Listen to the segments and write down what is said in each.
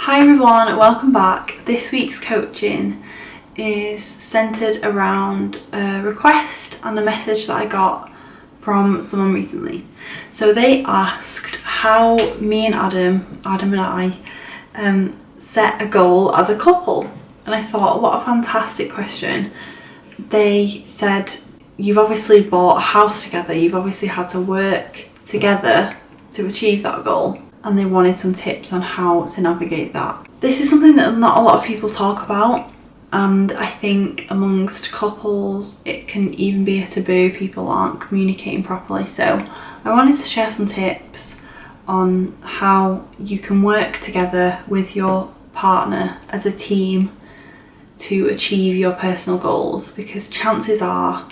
Hi everyone, welcome back. This week's coaching is centred around a request and a message that I got from someone recently. So they asked how me and Adam and I set a goal as a couple. And I thought, what a fantastic question. They said, you've obviously bought a house together, you've obviously had to work together to achieve that goal. And they wanted some tips on how to navigate that. This is something that not a lot of people talk about, and I think amongst couples it can even be a taboo. People aren't communicating properly, so I wanted to share some tips on how you can work together with your partner as a team to achieve your personal goals, because chances are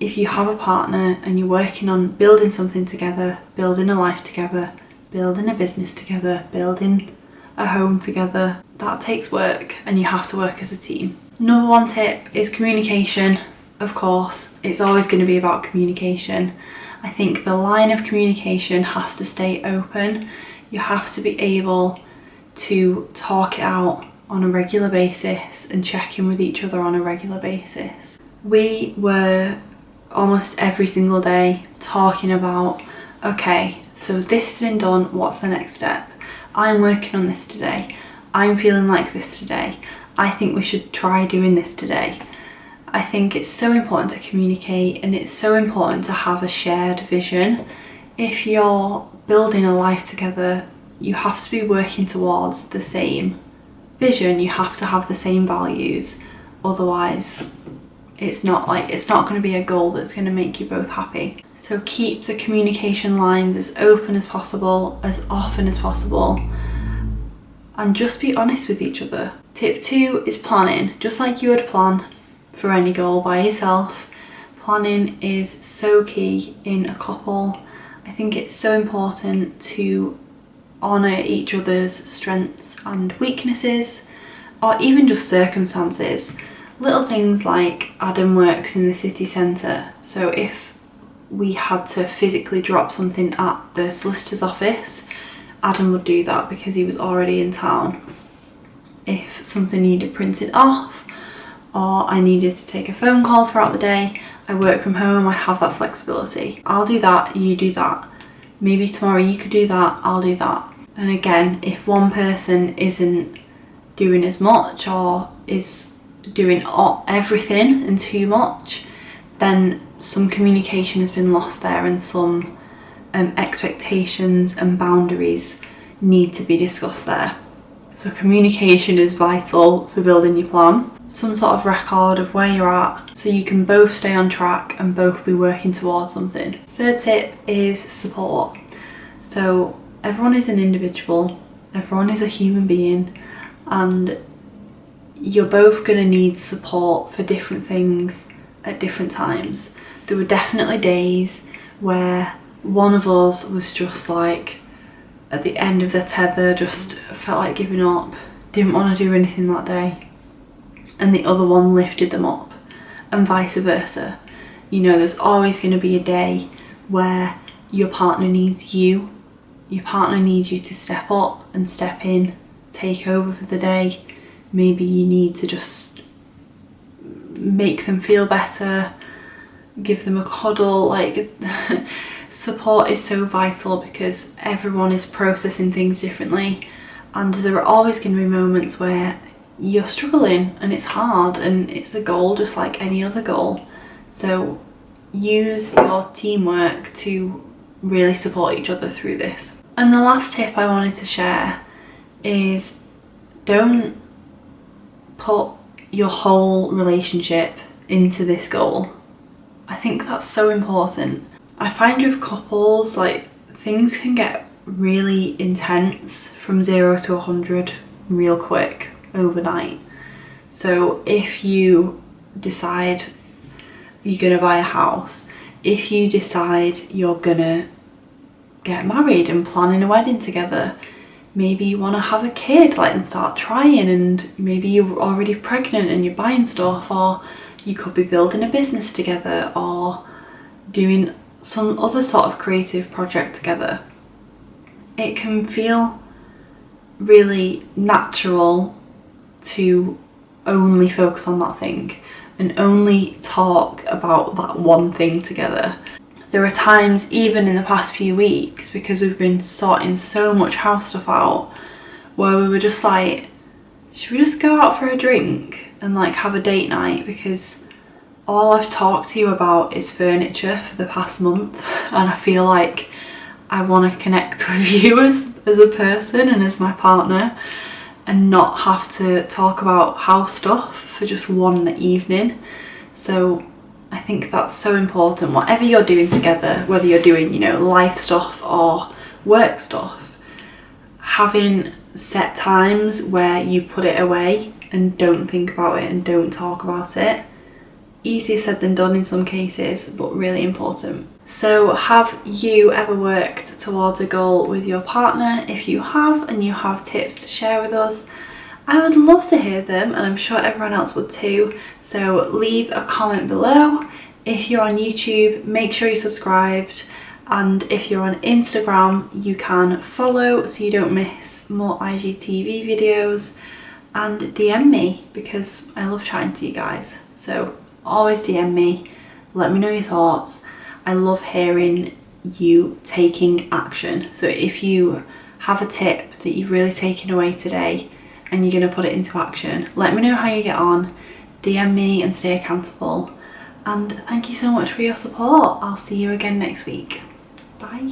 if you have a partner and you're working on building something together, building a life together, building a business together, building a home together, that takes work and you have to work as a team. Number one tip is communication. Of course, it's always going to be about communication. I think the line of communication has to stay open. You have to be able to talk it out on a regular basis and check in with each other on a regular basis. We were almost every single day talking about, okay, so this has been done, what's the next step? I'm working on this today. I'm feeling like this today. I think we should try doing this today. I think it's so important to communicate, and it's so important to have a shared vision. If you're building a life together, you have to be working towards the same vision. You have to have the same values. Otherwise, it's not going to be a goal that's going to make you both happy. So keep the communication lines as open as possible, as often as possible, and just be honest with each other. Tip 2 is planning. Just like you would plan for any goal by yourself, planning is so key in a couple. I think it's so important to honour each other's strengths and weaknesses, or even just circumstances. Little things like Adam works in the city centre, so if we had to physically drop something at the solicitor's office, Adam would do that because he was already in town. If something needed printed off, or I needed to take a phone call throughout the day, I work from home, I have that flexibility. I'll do that, you do that. Maybe tomorrow you could do that, I'll do that. And again, if one person isn't doing as much or is doing everything and too much, then some communication has been lost there, and some expectations and boundaries need to be discussed there. So communication is vital for building your plan. Some sort of record of where you're at so you can both stay on track and both be working towards something. Third tip is support. So everyone is an individual, everyone is a human being, and you're both going to need support for different things at different times. There were definitely days where one of us was just like at the end of the tether, just felt like giving up, didn't want to do anything that day, and the other one lifted them up, and vice versa. You know, there's always going to be a day where your partner needs you. Your partner needs you to step up and step in, take over for the day. Maybe you need to just make them feel better, give them a cuddle. Like support is so vital because everyone is processing things differently, and there are always going to be moments where you're struggling and it's hard, and it's a goal just like any other goal. So use your teamwork to really support each other through this. And the last tip I wanted to share is, don't put your whole relationship into this goal. I think that's so important. I find with couples, like, things can get really intense from 0 to 100 real quick overnight. So if you decide you're gonna buy a house, if you decide you're gonna get married and planning a wedding together, maybe you want to have a kid, like, and start trying, and maybe you're already pregnant and you're buying stuff, or you could be building a business together or doing some other sort of creative project together. It can feel really natural to only focus on that thing and only talk about that one thing together. There are times, even in the past few weeks, because we've been sorting so much house stuff out, where we were just like, should we just go out for a drink and like have a date night, because all I've talked to you about is furniture for the past month, and I feel like I want to connect with you as a person and as my partner, and not have to talk about house stuff for just one evening. So I think that's so important. Whatever you're doing together, whether you're doing, you know, life stuff or work stuff, having set times where you put it away and don't think about it and don't talk about it. Easier said than done in some cases, but really important. So have you ever worked towards a goal with your partner? If you have, and you have tips to share with us, I would love to hear them, and I'm sure everyone else would too. So leave a comment below. If you're on YouTube, make sure you're subscribed, and if you're on Instagram, you can follow so you don't miss more IGTV videos, and DM me because I love chatting to you guys. So always DM me, let me know your thoughts. I love hearing you taking action. So if you have a tip that you've really taken away today and you're going to put it into action, let me know how you get on, DM me and stay accountable. And thank you so much for your support. I'll see you again next week. Bye.